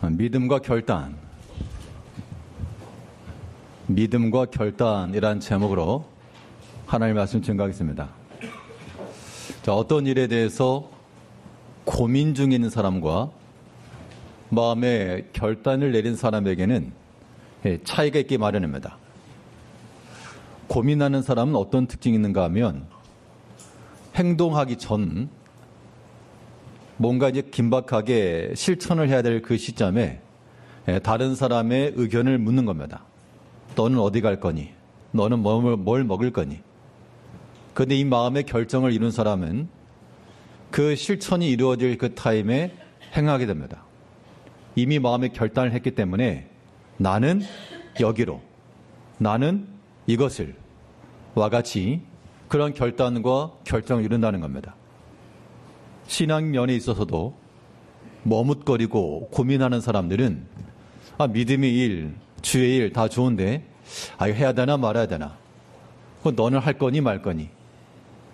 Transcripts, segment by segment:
믿음과 결단. 믿음과 결단이란 제목으로 하나님의 말씀 증거하겠습니다. 자, 어떤 일에 대해서 고민 중에 있는 사람과 마음에 결단을 내린 사람에게는 차이가 있기 마련입니다. 고민하는 사람은 어떤 특징이 있는가 하면 행동하기 전 뭔가 이제 긴박하게 실천을 해야 될 그 시점에 다른 사람의 의견을 묻는 겁니다. 너는 어디 갈 거니? 너는 뭘 먹을 거니? 그런데 이 마음의 결정을 이룬 사람은 그 실천이 이루어질 그 타임에 행하게 됩니다. 이미 마음의 결단을 했기 때문에 나는 여기로, 나는 이것을 와 같이 그런 결단과 결정을 이룬다는 겁니다. 신앙 면에 있어서도 머뭇거리고 고민하는 사람들은 믿음의 일, 주의 일 다 좋은데 해야 되나 말아야 되나? 너는 할 거니 말 거니?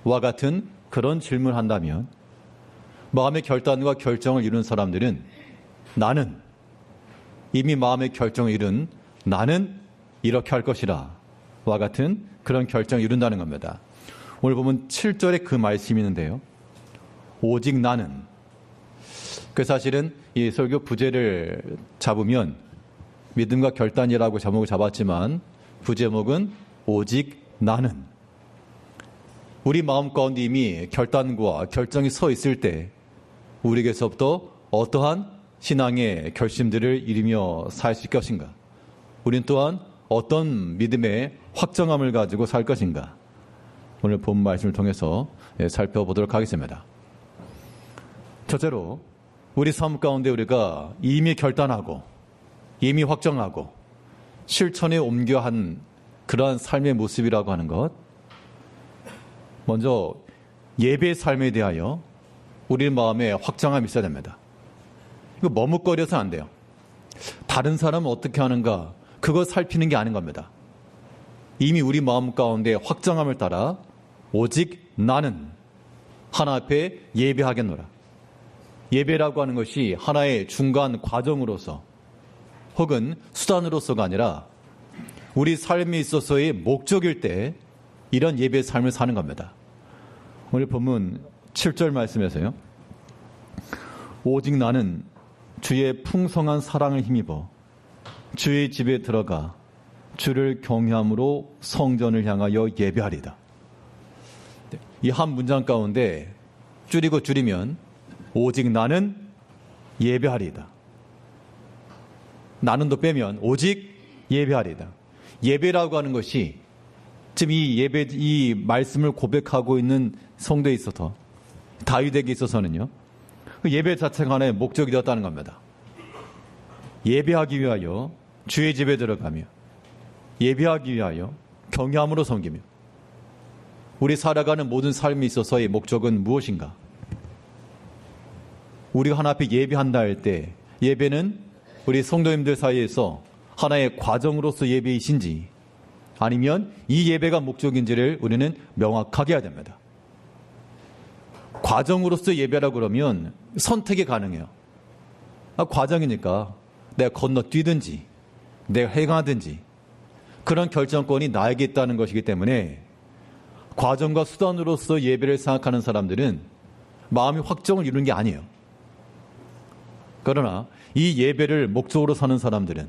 와 같은 그런 질문을 한다면 마음의 결단과 결정을 이룬 사람들은 나는 이미 마음의 결정을 이룬 나는 이렇게 할 것이라 와 같은 그런 결정을 이룬다는 겁니다. 오늘 보면 7절에 그 말씀이 있는데요. 오직 나는. 그 사실은 이 설교 부제를 잡으면 믿음과 결단이라고 제목을 잡았지만 부제목은 오직 나는. 우리 마음 가운데 이미 결단과 결정이 서 있을 때 우리에게서부터 어떠한 신앙의 결심들을 이루며 살 수 있을 것인가? 우린 또한 어떤 믿음의 확정함을 가지고 살 것인가? 오늘 본 말씀을 통해서 살펴보도록 하겠습니다. 첫째로 우리 삶 가운데 우리가 이미 결단하고 이미 확정하고 실천에 옮겨 한 그러한 삶의 모습이라고 하는 것. 먼저 예배의 삶에 대하여 우리 마음에 확정함이 있어야 됩니다. 이거 머뭇거려서 안 돼요. 다른 사람은 어떻게 하는가 그거 살피는 게 아닌 겁니다. 이미 우리 마음 가운데 확정함을 따라 오직 나는 하나 앞에 예배하겠노라. 예배라고 하는 것이 하나의 중간 과정으로서 혹은 수단으로서가 아니라 우리 삶에 있어서의 목적일 때 이런 예배의 삶을 사는 겁니다. 오늘 본문 7절 말씀에서요. 오직 나는 주의 풍성한 사랑을 힘입어 주의 집에 들어가 주를 경외함으로 성전을 향하여 예배하리다. 이 한 문장 가운데 줄이면 오직 나는 예배하리다. 나는도 빼면 오직 예배하리다. 예배라고 하는 것이 지금 이 말씀을 고백하고 있는 성도에 있어서 다윗에게 있어서는요. 그 예배 자체가 하나의 목적이 되었다는 겁니다. 예배하기 위하여 주의 집에 들어가며 예배하기 위하여 경외함으로 섬기며 우리 살아가는 모든 삶에 있어서의 목적은 무엇인가? 우리가 하나 앞에 예배한다 할 때 예배는 우리 성도님들 사이에서 하나의 과정으로서 예배이신지 아니면 이 예배가 목적인지를 우리는 명확하게 해야 됩니다. 과정으로서 예배라고 그러면 선택이 가능해요. 과정이니까 내가 건너뛰든지 내가 행하든지 그런 결정권이 나에게 있다는 것이기 때문에 과정과 수단으로서 예배를 생각하는 사람들은 마음의 확정을 이루는 게 아니에요. 그러나 이 예배를 목적으로 사는 사람들은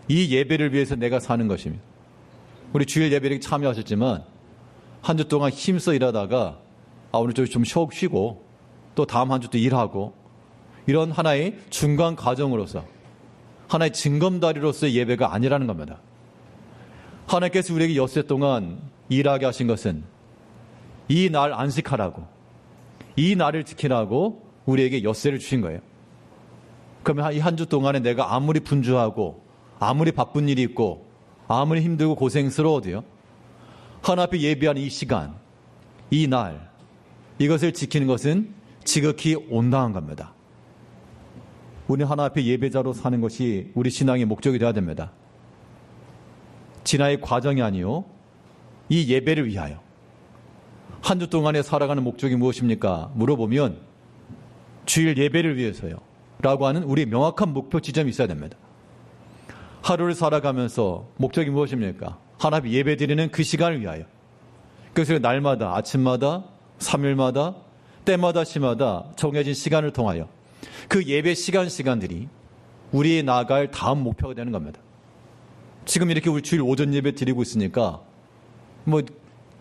이 예배를 위해서 내가 사는 것입니다. 우리 주일 예배에 참여하셨지만 한 주 동안 힘써 일하다가 오늘 좀 쉬고 또 다음 한 주 또 일하고 이런 하나의 중간 과정으로서 하나의 징검다리로서의 예배가 아니라는 겁니다. 하나님께서 우리에게 엿새 동안 일하게 하신 것은 이 날 안식하라고 이 날을 지키라고 우리에게 엿새를 주신 거예요. 그러면 이 한 주 동안에 내가 아무리 분주하고 아무리 바쁜 일이 있고 아무리 힘들고 고생스러워도요. 하나 앞에 예배하는 이 시간, 이 날, 이것을 지키는 것은 지극히 온당한 겁니다. 우리 하나 앞에 예배자로 사는 것이 우리 신앙의 목적이 되어야 됩니다. 진화의 과정이 아니요. 이 예배를 위하여. 한 주 동안에 살아가는 목적이 무엇입니까? 물어보면 주일 예배를 위해서요. 하는 우리 명확한 목표 지점이 있어야 됩니다. 하루를 살아가면서 목적이 무엇입니까? 하나님 예배 드리는 그 시간을 위하여. 그래서 날마다, 아침마다, 3일마다, 때마다, 시마다 정해진 시간을 통하여 그 예배 시간들이 우리의 나아갈 다음 목표가 되는 겁니다. 지금 이렇게 우리 주일 오전 예배 드리고 있으니까 뭐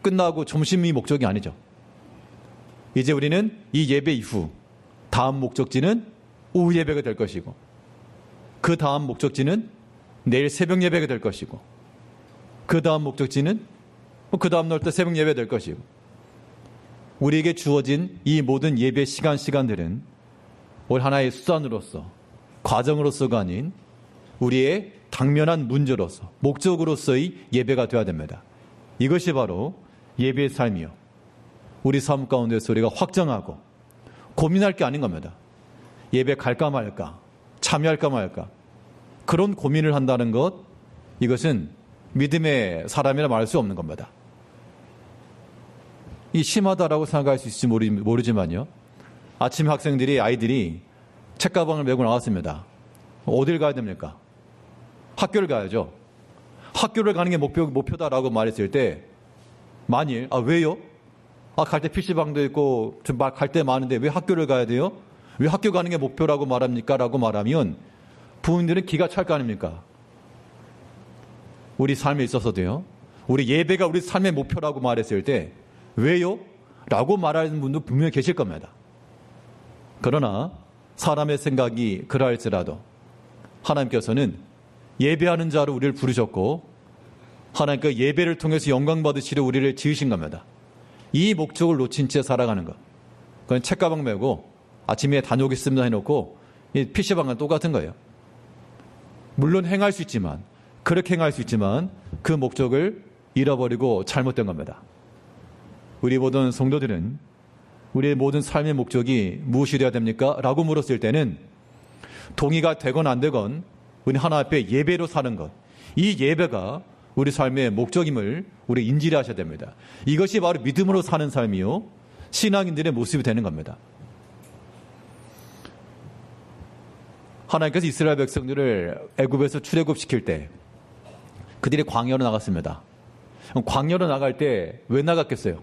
끝나고 점심이 목적이 아니죠. 이제 우리는 이 예배 이후 다음 목적지는 오후 예배가 될 것이고, 그 다음 목적지는 내일 새벽 예배가 될 것이고, 그 다음 목적지는 그 다음 날 또 새벽 예배 될 것이고, 우리에게 주어진 이 모든 예배 시간들은 올 하나의 수단으로서, 과정으로서가 아닌 우리의 당면한 문제로서, 목적으로서의 예배가 되어야 됩니다. 이것이 바로 예배의 삶이요, 우리 삶 가운데서 우리가 확정하고 고민할 게 아닌 겁니다. 예배 갈까 말까, 참여할까 말까, 그런 고민을 한다는 것, 이것은 믿음의 사람이라 말할 수 없는 겁니다. 이 심하다라고 생각할 수 있을지 모르지만요, 아침에 아이들이 책가방을 메고 나왔습니다. 어딜 가야 됩니까? 학교를 가야죠. 학교를 가는 게 목표다라고 말했을 때, 만일 왜요? 갈 때 PC방도 있고 좀 갈 때 많은데 왜 학교를 가야 돼요? 왜 학교 가는 게 목표라고 말합니까? 라고 말하면 부모님들은 기가 찰 거 아닙니까? 우리 삶에 있어서도요, 우리 예배가 우리 삶의 목표라고 말했을 때 왜요? 라고 말하는 분도 분명히 계실 겁니다. 그러나 사람의 생각이 그러할지라도 하나님께서는 예배하는 자로 우리를 부르셨고, 하나님께 예배를 통해서 영광 받으시려 우리를 지으신 겁니다. 이 목적을 놓친 채 살아가는 것, 그건 책가방 메고 아침에 다녀오겠습니다 해놓고 PC방은 똑같은 거예요. 물론 그렇게 행할 수 있지만 그 목적을 잃어버리고 잘못된 겁니다. 우리 모든 성도들은 우리의 모든 삶의 목적이 무엇이어야 됩니까? 라고 물었을 때는 동의가 되건 안 되건 우리 하나 앞에 예배로 사는 것, 이 예배가 우리 삶의 목적임을 우리 인지를 하셔야 됩니다. 이것이 바로 믿음으로 사는 삶이요, 신앙인들의 모습이 되는 겁니다. 하나님께서 이스라엘 백성들을 애굽에서 출애굽시킬 때 그들이 광야로 나갔습니다. 광야로 나갈 때 왜 나갔겠어요?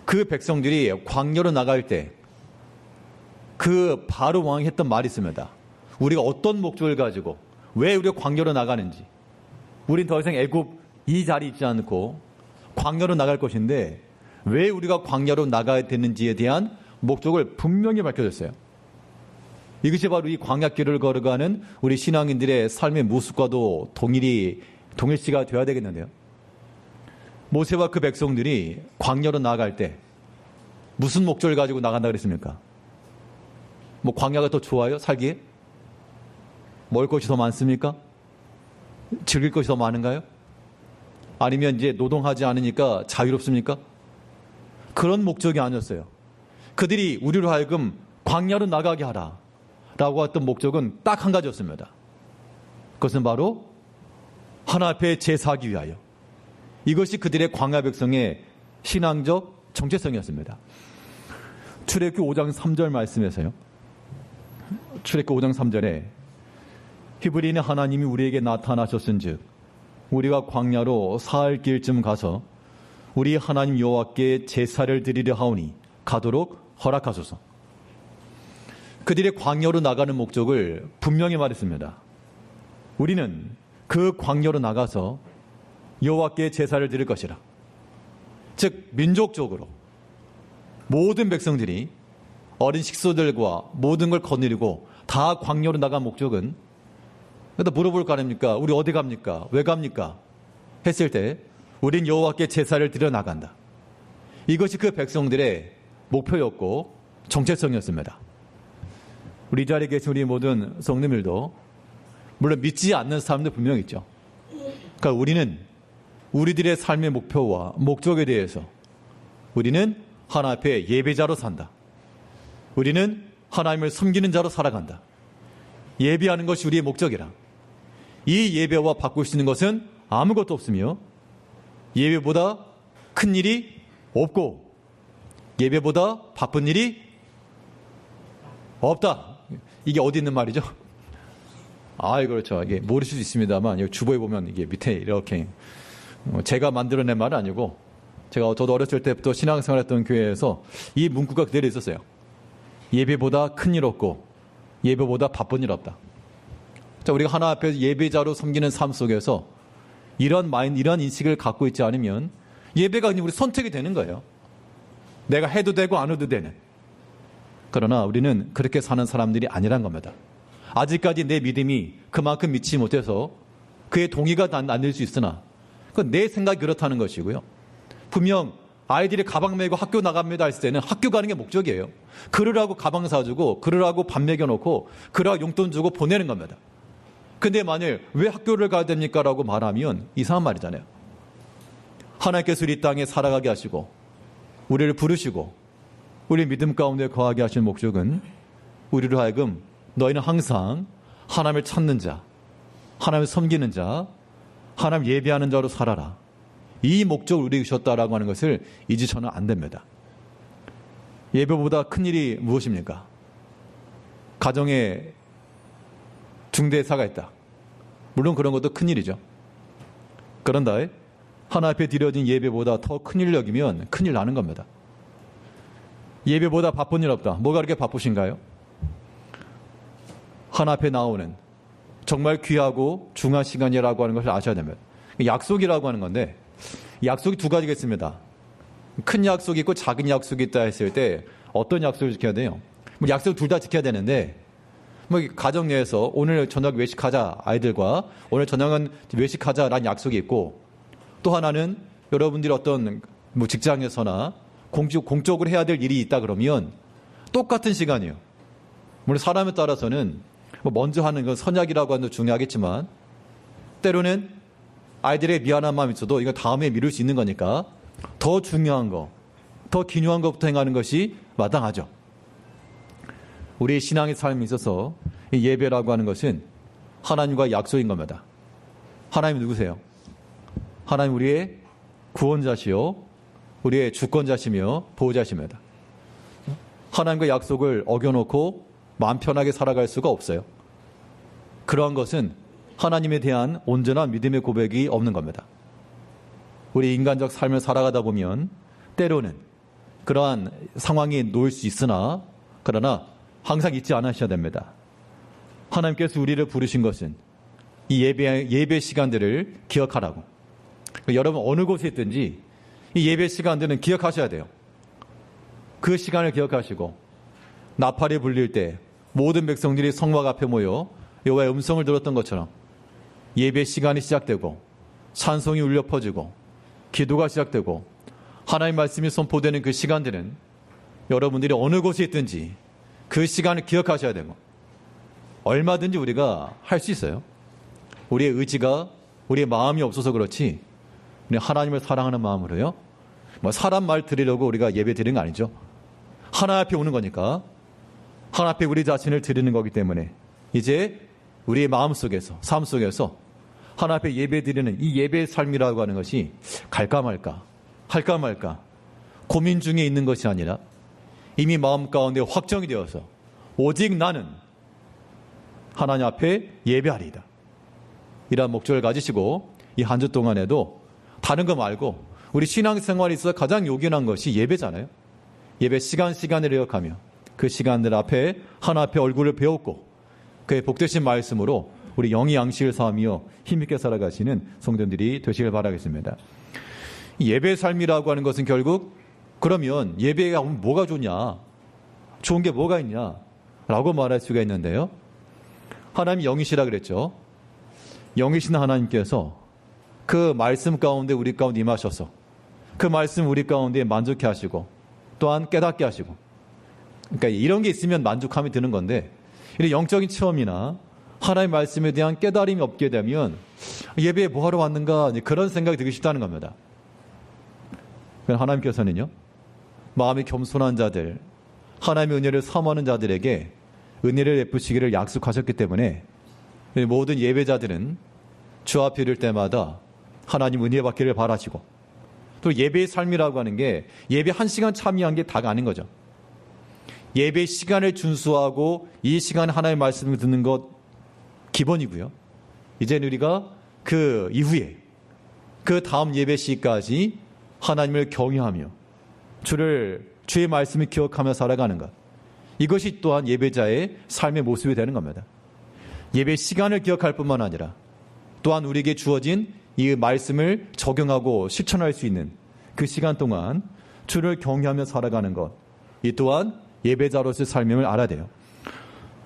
그 백성들이 광야로 나갈 때 그 바로 왕이 했던 말이 있습니다. 우리가 어떤 목적을 가지고 왜 우리가 광야로 나가는지, 우린 더 이상 애굽 이 자리에 있지 않고 광야로 나갈 것인데 왜 우리가 광야로 나가야 되는지에 대한 목적을 분명히 밝혀줬어요. 이것이 바로 이 광야길을 걸어가는 우리 신앙인들의 삶의 모습과도 동일시가 되어야 되겠는데요. 모세와 그 백성들이 광야로 나아갈 때 무슨 목적을 가지고 나간다 그랬습니까? 뭐 광야가 더 좋아요? 살기에? 먹을 것이 더 많습니까? 즐길 것이 더 많은가요? 아니면 이제 노동하지 않으니까 자유롭습니까? 그런 목적이 아니었어요. 그들이 우리로 하여금 광야로 나가게 하라 라고 했던 목적은 딱 한 가지였습니다. 그것은 바로 하나 앞에 제사하기 위하여. 이것이 그들의 광야 백성의 신앙적 정체성이었습니다. 출애굽기 5장 3절 말씀에서요, 출애굽기 5장 3절에 히브리인의 하나님이 우리에게 나타나셨은즉 우리가 광야로 사흘 길쯤 가서 우리 하나님 여호와께 제사를 드리려 하오니 가도록 허락하소서. 그들의 광야로 나가는 목적을 분명히 말했습니다. 우리는 그 광야로 나가서 여호와께 제사를 드릴 것이라. 즉 민족적으로 모든 백성들이 어린 식소들과 모든 걸 거느리고 다 광야로 나간 목적은, 그래도 물어볼 거 아닙니까? 우리 어디 갑니까? 왜 갑니까? 했을 때 우린 여호와께 제사를 드려 나간다. 이것이 그 백성들의 목표였고 정체성이었습니다. 우리 자리에 계신 우리 모든 성도님들도 물론 믿지 않는 사람도 분명히 있죠. 그러니까 우리는 우리들의 삶의 목표와 목적에 대해서 우리는 하나 앞에 예배자로 산다. 우리는 하나님을 섬기는 자로 살아간다. 예배하는 것이 우리의 목적이라. 이 예배와 바꿀 수 있는 것은 아무것도 없으며 예배보다 큰 일이 없고 예배보다 바쁜 일이 없다. 이게 어디 있는 말이죠? 그렇죠. 이게 모르실 수 있습니다만, 여기 주보에 보면 이게 밑에 이렇게, 제가 만들어낸 말은 아니고, 저도 어렸을 때부터 신앙생활 했던 교회에서 이 문구가 그대로 있었어요. 예배보다 큰일 없고, 예배보다 바쁜 일 없다. 자, 우리가 하나 앞에 예배자로 섬기는 삶 속에서 이런 인식을 갖고 있지 않으면 예배가 그냥 우리 선택이 되는 거예요. 내가 해도 되고 안 해도 되는. 그러나 우리는 그렇게 사는 사람들이 아니란 겁니다. 아직까지 내 믿음이 그만큼 믿지 못해서 그의 동의가 안 될 수 있으나 그건 내 생각이 그렇다는 것이고요. 분명 아이들이 가방 메고 학교 나갑니다 했을 때는 학교 가는 게 목적이에요. 그러라고 가방 사주고 그러라고 밥 먹여놓고 그러라고 용돈 주고 보내는 겁니다. 근데 만일 왜 학교를 가야 됩니까? 라고 말하면 이상한 말이잖아요. 하나님께서 우리 땅에 살아가게 하시고 우리를 부르시고 우리 믿음 가운데 거하게 하신 목적은 우리로 하여금 너희는 항상 하나님을 찾는 자, 하나님을 섬기는 자, 하나님 예배하는 자로 살아라. 이 목적을 우리에게 주셨다라고 하는 것을 잊으셔는 안 됩니다. 예배보다 큰 일이 무엇입니까? 가정에 중대사가 있다. 물론 그런 것도 큰 일이죠. 그런다 하나 앞에 드려진 예배보다 더 큰 일 여기면 큰일 나는 겁니다. 예배보다 바쁜 일 없다. 뭐가 그렇게 바쁘신가요? 하나 앞에 나오는 정말 귀하고 중요한 시간이라고 하는 것을 아셔야 됩니다. 약속이라고 하는 건데 약속이 두 가지가 있습니다. 큰 약속이 있고 작은 약속이 있다 했을 때 어떤 약속을 지켜야 돼요? 약속 둘 다 지켜야 되는데 가정 내에서 오늘 저녁 외식하자 아이들과 오늘 저녁은 외식하자라는 약속이 있고 또 하나는 여러분들이 어떤 직장에서나 공적으로 해야 될 일이 있다 그러면 똑같은 시간이에요. 물론 사람에 따라서는 먼저 하는 건 선약이라고 하는 것도 중요하겠지만 때로는 아이들의 미안한 마음이 있어도 이거 다음에 미룰 수 있는 거니까 더 중요한 거, 더 기묘한 것부터 행하는 것이 마땅하죠. 우리의 신앙의 삶에 있어서 이 예배라고 하는 것은 하나님과 약속인 겁니다. 하나님 누구세요? 하나님 우리의 구원자시요 우리의 주권자시며 보호자십니다. 하나님과 약속을 어겨놓고 마음 편하게 살아갈 수가 없어요. 그러한 것은 하나님에 대한 온전한 믿음의 고백이 없는 겁니다. 우리 인간적 삶을 살아가다 보면 때로는 그러한 상황이 놓일 수 있으나 그러나 항상 잊지 않으셔야 됩니다. 하나님께서 우리를 부르신 것은 이 예배 시간들을 기억하라고. 여러분 어느 곳에 있든지 이 예배 시간들은 기억하셔야 돼요. 그 시간을 기억하시고 나팔이 불릴 때 모든 백성들이 성막 앞에 모여 여호와의 음성을 들었던 것처럼 예배 시간이 시작되고 찬송이 울려 퍼지고 기도가 시작되고 하나님 말씀이 선포되는 그 시간들은 여러분들이 어느 곳에 있든지 그 시간을 기억하셔야 되고 얼마든지 우리가 할 수 있어요. 우리의 의지가 우리의 마음이 없어서 그렇지 우리 하나님을 사랑하는 마음으로요. 사람 말 들으려고 우리가 예배 드리는 거 아니죠. 하나 앞에 오는 거니까 하나 앞에 우리 자신을 드리는 거기 때문에 이제 우리의 마음 속에서 삶 속에서 하나 앞에 예배 드리는 이 예배의 삶이라고 하는 것이 갈까 말까 할까 말까 고민 중에 있는 것이 아니라 이미 마음 가운데 확정이 되어서 오직 나는 하나님 앞에 예배하리이다. 이러한 목적을 가지시고 이 한 주 동안에도 다른 거 말고 우리 신앙생활에 있어서 가장 요긴한 것이 예배잖아요. 예배 시간을 기억하며 그 시간들 앞에 하나 앞에 얼굴을 배웠고 그의 복되신 말씀으로 우리 영의 양식을 삼으며 힘있게 살아가시는 성도들이 되시길 바라겠습니다. 예배의 삶이라고 하는 것은 결국 그러면 예배가 뭐가 좋냐? 좋은 게 뭐가 있냐? 라고 말할 수가 있는데요. 하나님 영이시라 그랬죠. 영이신 하나님께서 그 말씀 가운데 우리 가운데 임하셔서 그 말씀 우리 가운데 만족해 하시고 또한 깨닫게 하시고 그러니까 이런 게 있으면 만족함이 드는 건데 이런 영적인 체험이나 하나님의 말씀에 대한 깨달음이 없게 되면 예배에 뭐하러 왔는가 그런 생각이 들기 쉽다는 겁니다. 하나님께서는요. 마음이 겸손한 자들 하나님의 은혜를 사모하는 자들에게 은혜를 베푸시기를 약속하셨기 때문에 모든 예배자들은 주 앞에 이를 때마다 하나님 은혜 받기를 바라시고 또 예배의 삶이라고 하는 게 예배 1시간 참여한 게 다가 아닌 거죠. 예배 시간을 준수하고 이 시간에 하나님의 말씀을 듣는 것 기본이고요. 이제는 우리가 그 이후에 그 다음 예배 시까지 하나님을 경외하며 주의 말씀을 기억하며 살아가는 것. 이것이 또한 예배자의 삶의 모습이 되는 겁니다. 예배 시간을 기억할 뿐만 아니라 또한 우리에게 주어진 이 말씀을 적용하고 실천할 수 있는 그 시간 동안 주를 경외하며 살아가는 것. 이 또한 예배자로서의 삶임을 알아야 돼요.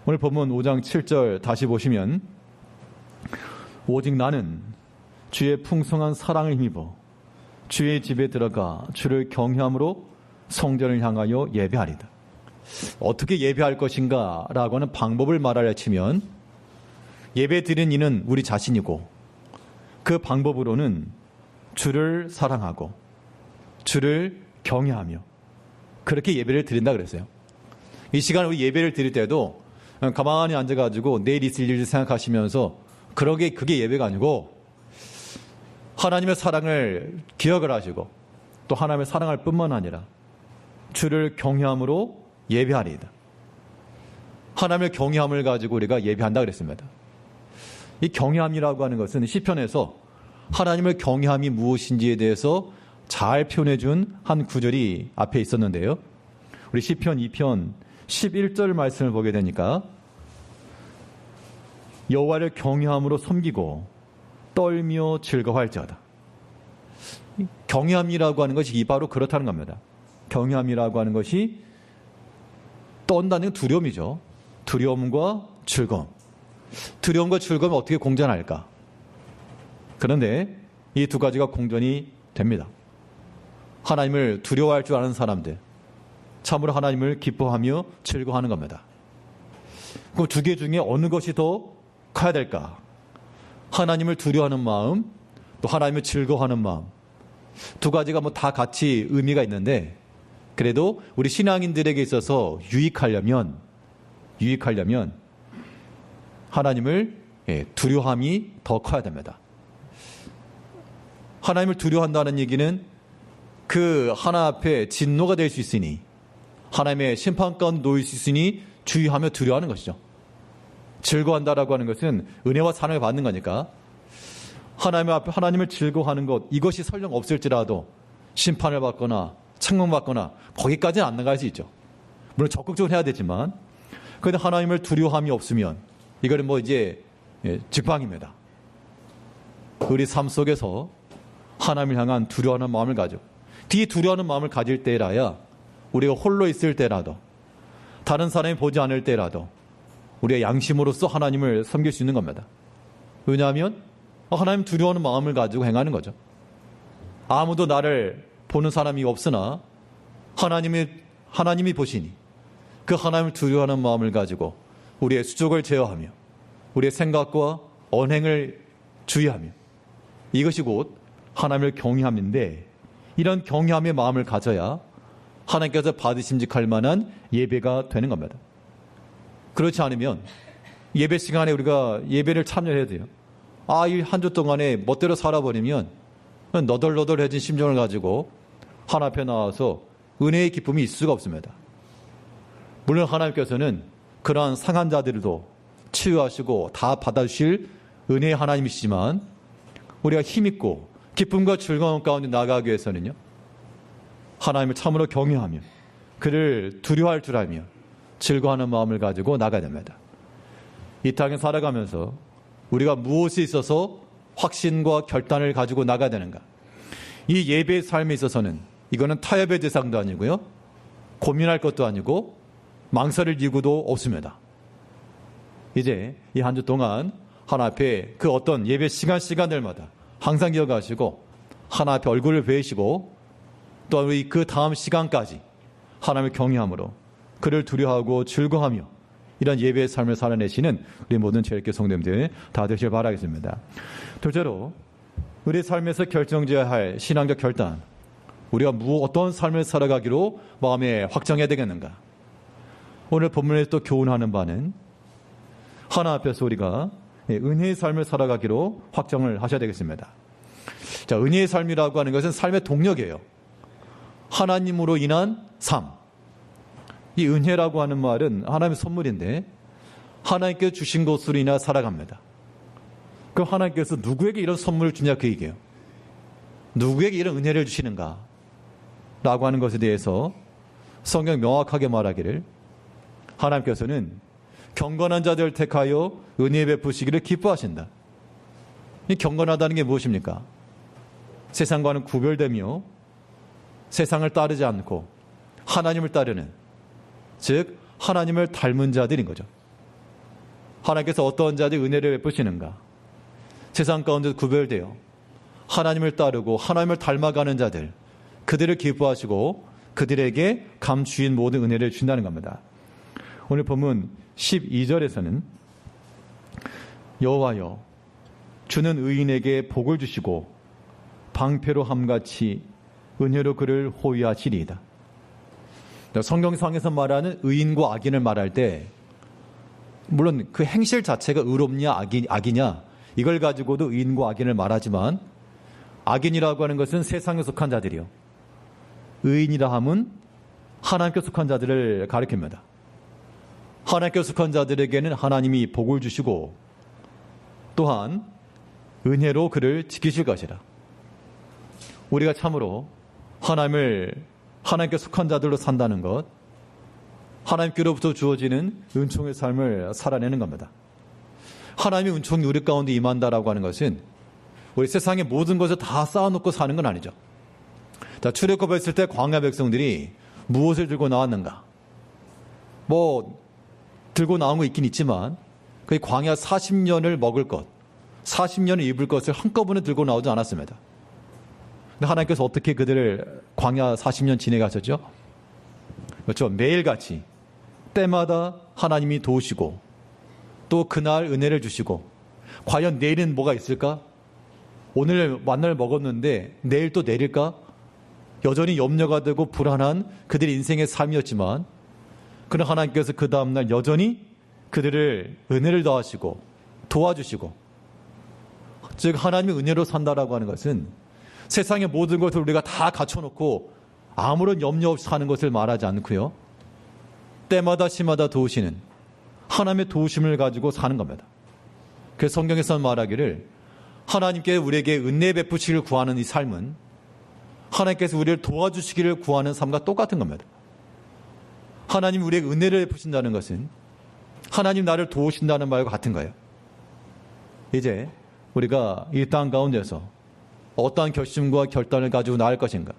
오늘 본문 5장 7절 다시 보시면 오직 나는 주의 풍성한 사랑을 힘입어 주의 집에 들어가 주를 경외함으로 성전을 향하여 예배하리다. 어떻게 예배할 것인가 라고 하는 방법을 말하려 치면 예배 드리는 이는 우리 자신이고 그 방법으로는 주를 사랑하고 주를 경외하며 그렇게 예배를 드린다 그랬어요. 이 시간에 우리 예배를 드릴 때도 가만히 앉아가지고 내일 있을 일을 생각하시면서 그게 예배가 아니고 하나님의 사랑을 기억을 하시고 또 하나님의 사랑할 뿐만 아니라 주를 경외함으로 예배하리이다. 하나님의 경외함을 가지고 우리가 예배한다 그랬습니다. 이 경외함이라고 하는 것은 시편에서 하나님을 경외함이 무엇인지에 대해서 잘 표현해 준 한 구절이 앞에 있었는데요. 우리 시편 2편 11절 말씀을 보게 되니까 여호와를 경외함으로 섬기고 떨며 즐거워할지어다. 경외함이라고 하는 것이 바로 그렇다는 겁니다. 경외함이라고 하는 것이 떤다는 두려움이죠. 두려움과 즐거움. 두려움과 즐거움이 어떻게 공존할까? 그런데 이 두 가지가 공존이 됩니다. 하나님을 두려워할 줄 아는 사람들, 참으로 하나님을 기뻐하며 즐거워하는 겁니다. 그 두 개 중에 어느 것이 더 커야 될까? 하나님을 두려워하는 마음, 또 하나님을 즐거워하는 마음. 두 가지가 다 같이 의미가 있는데 그래도 우리 신앙인들에게 있어서 유익하려면 하나님을 두려워함이 더 커야 됩니다. 하나님을 두려워한다는 얘기는 그 하나 앞에 진노가 될 수 있으니 하나님의 심판 가운데 놓일 수 있으니 주의하며 두려워하는 것이죠. 즐거워한다라고 하는 것은 은혜와 사랑을 받는 거니까 하나님 앞에 하나님을 즐거워하는 것 이것이 설령 없을지라도 심판을 받거나 책망받거나 거기까지는 안 나갈 수 있죠. 물론 적극적으로 해야 되지만 그런데 하나님을 두려워함이 없으면 이거는 이제 직방입니다. 우리 삶 속에서 하나님을 향한 두려워하는 마음을 가지고 이 두려워하는 마음을 가질 때라야 우리가 홀로 있을 때라도 다른 사람이 보지 않을 때라도 우리의 양심으로서 하나님을 섬길 수 있는 겁니다. 왜냐하면 하나님 두려워하는 마음을 가지고 행하는 거죠. 아무도 나를 보는 사람이 없으나 하나님이 보시니 그 하나님을 두려워하는 마음을 가지고 우리의 수족을 제어하며 우리의 생각과 언행을 주의하며 이것이 곧 하나님을 경외함인데 이런 경외함의 마음을 가져야 하나님께서 받으심직할 만한 예배가 되는 겁니다. 그렇지 않으면 예배 시간에 우리가 예배를 참여해야 돼요. 이 한 주 동안에 멋대로 살아버리면 너덜너덜해진 심정을 가지고 하나님 앞에 나와서 은혜의 기쁨이 있을 수가 없습니다. 물론 하나님께서는 그러한 상한 자들도 치유하시고 다 받아주실 은혜의 하나님이시지만 우리가 힘있고 기쁨과 즐거움 가운데 나아가기 위해서는요. 하나님을 참으로 경외하며 그를 두려워할 줄 알며 즐거워하는 마음을 가지고 나가야 됩니다. 이 땅에 살아가면서 우리가 무엇에 있어서 확신과 결단을 가지고 나가야 되는가? 이 예배의 삶에 있어서는 이거는 타협의 대상도 아니고요. 고민할 것도 아니고 망설일 이유도 없습니다. 이제 이 한 주 동안 하나님 앞에 그 어떤 예배 시간들마다 항상 기억하시고 하나님 앞에 얼굴을 뵈시고 또 우리 그 다음 시간까지 하나님을 경외함으로 그를 두려워하고 즐거워하며 이런 예배의 삶을 살아내시는 우리 모든 제일교회 성도님들 다 되시길 바라겠습니다. 둘째로 우리 삶에서 결정져야 할 신앙적 결단, 우리가 어떤 삶을 살아가기로 마음에 확정해야 되겠는가? 오늘 본문에서 또 교훈하는 바는 하나님 앞에서 우리가 은혜의 삶을 살아가기로 확정을 하셔야 되겠습니다. 자, 은혜의 삶이라고 하는 것은 삶의 동력이에요. 하나님으로 인한 삶. 이 은혜라고 하는 말은 하나님의 선물인데 하나님께서 주신 것으로 인하여 살아갑니다. 그럼 하나님께서 누구에게 이런 선물을 주냐 그 얘기예요. 누구에게 이런 은혜를 주시는가 라고 하는 것에 대해서 성경 명확하게 말하기를 하나님께서는 경건한 자들을 택하여 은혜 베푸시기를 기뻐하신다. 이 경건하다는 게 무엇입니까? 세상과는 구별되며 세상을 따르지 않고 하나님을 따르는, 즉 하나님을 닮은 자들인 거죠. 하나님께서 어떤 자들이 은혜를 베푸시는가? 세상 가운데 구별되어 하나님을 따르고 하나님을 닮아가는 자들, 그들을 기뻐하시고 그들에게 감추인 모든 은혜를 준다는 겁니다. 오늘 본문 12절에서는 여호와여 주는 의인에게 복을 주시고 방패로 함같이 은혜로 그를 호위하시리이다. 성경상에서 말하는 의인과 악인을 말할 때 물론 그 행실 자체가 의롭냐 악이냐 이걸 가지고도 의인과 악인을 말하지만 악인이라고 하는 것은 세상에 속한 자들이요. 의인이라 함은 하나님께 속한 자들을 가리킵니다. 하나님께 속한 자들에게는 하나님이 복을 주시고 또한 은혜로 그를 지키실 것이라. 우리가 참으로 하나님께 속한 자들로 산다는 것, 하나님께로부터 주어지는 은총의 삶을 살아내는 겁니다. 하나님의 은총이 우리 가운데 임한다라고 하는 것은 우리 세상의 모든 것을 다 쌓아놓고 사는 건 아니죠. 자, 출애굽했을 때 광야 백성들이 무엇을 들고 나왔는가? 들고 나온 거 있긴 있지만 그 광야 40년을 먹을 것, 40년을 입을 것을 한꺼번에 들고 나오지 않았습니다. 근데 하나님께서 어떻게 그들을 광야 40년 지내가셨죠? 그렇죠. 매일같이 때마다 하나님이 도우시고 또 그날 은혜를 주시고 과연 내일은 뭐가 있을까? 오늘 만날 먹었는데 내일 또 내릴까? 여전히 염려가 되고 불안한 그들의 인생의 삶이었지만 그러나 하나님께서 그 다음날 여전히 그들을 은혜를 더하시고 도와주시고, 즉 하나님의 은혜로 산다라고 하는 것은 세상의 모든 것을 우리가 다 갖춰놓고 아무런 염려 없이 사는 것을 말하지 않고요. 때마다 시마다 도우시는 하나님의 도우심을 가지고 사는 겁니다. 그래서 성경에서 말하기를 하나님께 우리에게 은혜 베푸시기를 구하는 이 삶은 하나님께서 우리를 도와주시기를 구하는 삶과 똑같은 겁니다. 하나님 우리에게 은혜를 베푸신다는 것은 하나님 나를 도우신다는 말과 같은 거예요. 이제 우리가 이 땅 가운데서 어떠한 결심과 결단을 가지고 나갈 것인가?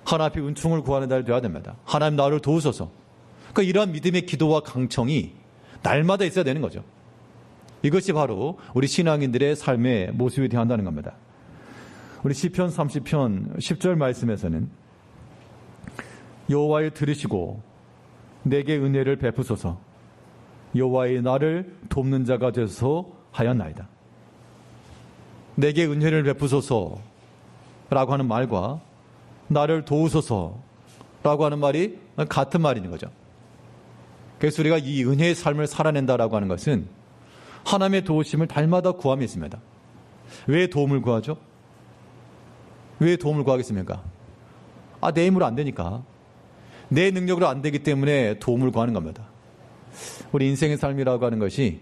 하나님 앞에 은총을 구하는 날이 되어야 됩니다. 하나님 나를 도우소서. 그러니까 이러한 믿음의 기도와 강청이 날마다 있어야 되는 거죠. 이것이 바로 우리 신앙인들의 삶의 모습이 되어야 한다는 겁니다. 우리 시편 30편 10절 말씀에서는 여호와의 들으시고 내게 은혜를 베푸소서 여호와의 나를 돕는 자가 되소서 하였나이다. 내게 은혜를 베푸소서 라고 하는 말과 나를 도우소서 라고 하는 말이 같은 말인 거죠. 그래서 우리가 이 은혜의 삶을 살아낸다라고 하는 것은 하나님의 도우심을 날마다 구함이 있습니다. 왜 도움을 구하죠? 왜 도움을 구하겠습니까? 내 힘으로 안 되니까. 내 능력으로 안 되기 때문에 도움을 구하는 겁니다. 우리 인생의 삶이라고 하는 것이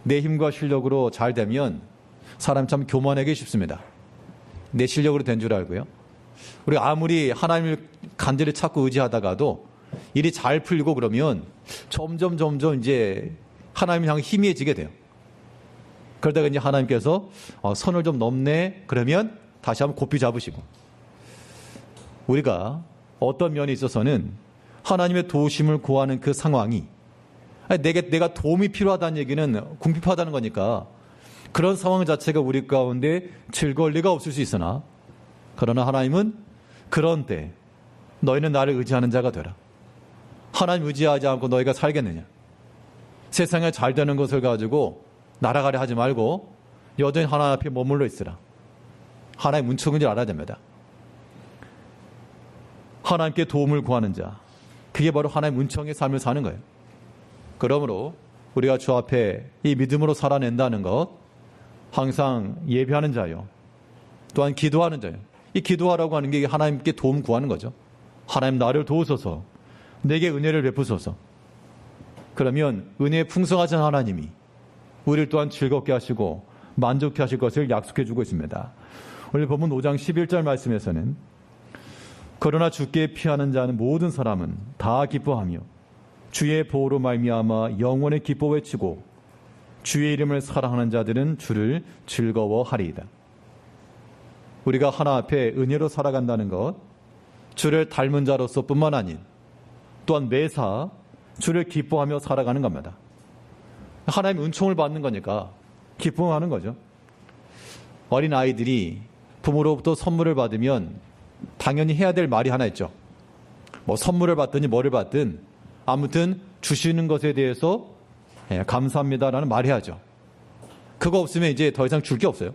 내 힘과 실력으로 잘 되면 사람 참 교만하기 쉽습니다. 내 실력으로 된 줄 알고요. 우리 아무리 하나님을 간절히 찾고 의지하다가도 일이 잘 풀리고 그러면 점점 이제 하나님을 향해 희미해지게 돼요. 그러다가 이제 하나님께서 선을 좀 넘네 그러면 다시 한번 고삐 잡으시고, 우리가 어떤 면에 있어서는 하나님의 도우심을 구하는 그 상황이 내가 도움이 필요하다는 얘기는 궁핍하다는 거니까 그런 상황 자체가 우리 가운데 즐거울 리가 없을 수 있으나, 그러나 하나님은 그런 때 너희는 나를 의지하는 자가 되라. 하나님 의지하지 않고 너희가 살겠느냐? 세상에 잘 되는 것을 가지고 날아가려 하지 말고 여전히 하나님 앞에 머물러 있으라. 하나님 은총인 줄 알아야 됩니다. 하나님께 도움을 구하는 자, 그게 바로 하나님 은총의 삶을 사는 거예요. 그러므로 우리가 주 앞에 이 믿음으로 살아낸다는 것, 항상 예배하는 자요, 또한 기도하는 자요. 이 기도하라고 하는 게 하나님께 도움 구하는 거죠. 하나님 나를 도우소서, 내게 은혜를 베푸소서. 그러면 은혜에 풍성하신 하나님이 우리를 또한 즐겁게 하시고 만족해 하실 것을 약속해 주고 있습니다. 오늘 본문 5장 11절 말씀에서는 그러나 주께 피하는 자는 모든 사람은 다 기뻐하며 주의 보호로 말미암아 영원히 기뻐 외치고 주의 이름을 사랑하는 자들은 주를 즐거워하리이다. 우리가 하나 앞에 은혜로 살아간다는 것, 주를 닮은 자로서 뿐만 아닌 또한 매사 주를 기뻐하며 살아가는 겁니다. 하나님의 은총을 받는 거니까 기뻐하는 거죠. 어린 아이들이 부모로부터 선물을 받으면 당연히 해야 될 말이 하나 있죠. 뭐 선물을 받든지 뭐를 받든 아무튼 주시는 것에 대해서 감사합니다라는 말 해야죠. 그거 없으면 이제 더 이상 줄 게 없어요.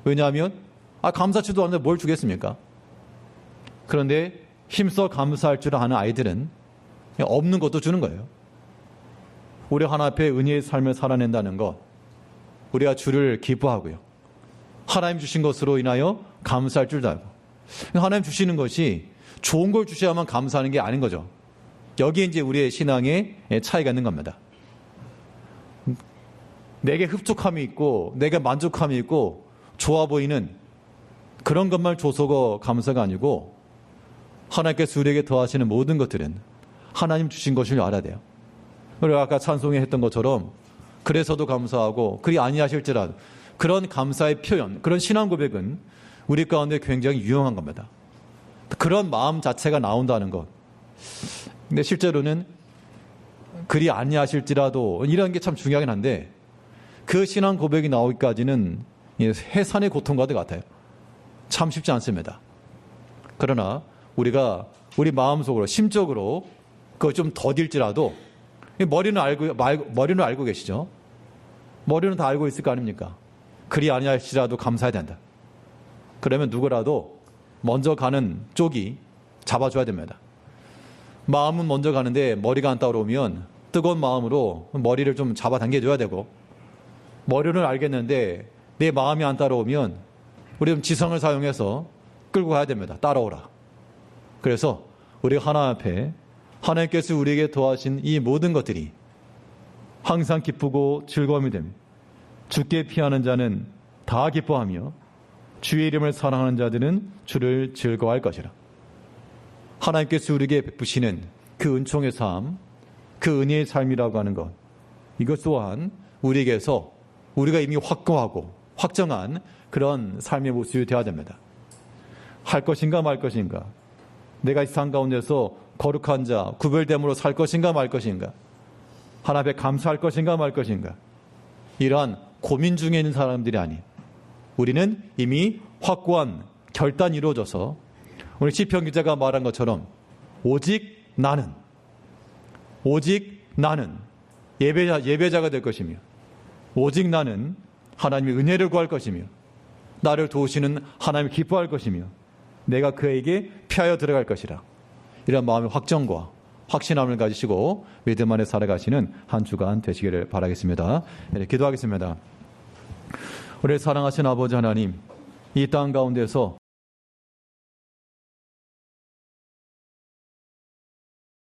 왜냐하면 감사치도 않는데 뭘 주겠습니까? 그런데 힘써 감사할 줄 아는 아이들은 없는 것도 주는 거예요. 우리 하나 앞에 은혜의 삶을 살아낸다는 것, 우리가 주를 기뻐하고요. 하나님 주신 것으로 인하여 감사할 줄도 알고, 하나님 주시는 것이 좋은 걸 주셔야만 감사하는 게 아닌 거죠. 여기에 이제 우리의 신앙의 차이가 있는 겁니다. 내게 흡족함이 있고 내게 만족함이 있고 좋아 보이는 그런 것만 줘서가 감사가 아니고 하나님께서 우리에게 더하시는 모든 것들은 하나님 주신 것을 알아야 돼요. 우리가 아까 찬송에 했던 것처럼 그래서도 감사하고 그리 아니하실지라도 그런 감사의 표현, 그런 신앙 고백은 우리 가운데 굉장히 유용한 겁니다. 그런 마음 자체가 나온다는 것. 근데 실제로는 그리 아니하실지라도 이런 게 참 중요하긴 한데 그 신앙 고백이 나오기까지는 해산의 고통과도 같아요. 참 쉽지 않습니다. 그러나 우리가 우리 마음속으로 심적으로 그거 좀 더딜지라도 머리는 알고 계시죠? 머리는 다 알고 있을 거 아닙니까? 그리 아니할지라도 감사해야 된다. 그러면 누구라도 먼저 가는 쪽이 잡아줘야 됩니다. 마음은 먼저 가는데 머리가 안 따라오면 뜨거운 마음으로 머리를 좀 잡아당겨줘야 되고, 머리는 알겠는데 내 마음이 안 따라오면 우리 좀 지성을 사용해서 끌고 가야 됩니다. 따라오라. 그래서 우리 하나 앞에 하나님께서 우리에게 더하신 이 모든 것들이 항상 기쁘고 즐거움이 됩니다. 주께 피하는 자는 다 기뻐하며 주의 이름을 사랑하는 자들은 주를 즐거워할 것이라. 하나님께서 우리에게 베푸시는 그 은총의 삶, 그 은혜의 삶이라고 하는 것, 이것 또한 우리에게서 우리가 이미 확고하고 확정한 그런 삶의 모습이 되어야 됩니다. 할 것인가 말 것인가, 내가 이 세상 가운데서 거룩한 자, 구별됨으로 살 것인가 말 것인가, 하나님 앞에 감사할 것인가 말 것인가, 이러한 고민 중에 있는 사람들이 아닌 우리는 이미 확고한 결단이 이루어져서 오늘 시편 기자가 말한 것처럼 오직 나는 예배자가 될 것이며 오직 나는 하나님의 은혜를 구할 것이며 나를 도우시는 하나님을 기뻐할 것이며 내가 그에게 피하여 들어갈 것이라. 이런 마음의 확정과 확신함을 가지시고 믿음 안에 살아가시는 한 주간 되시기를 바라겠습니다. 네, 기도하겠습니다. 우리 사랑하신 아버지 하나님, 이 땅 가운데서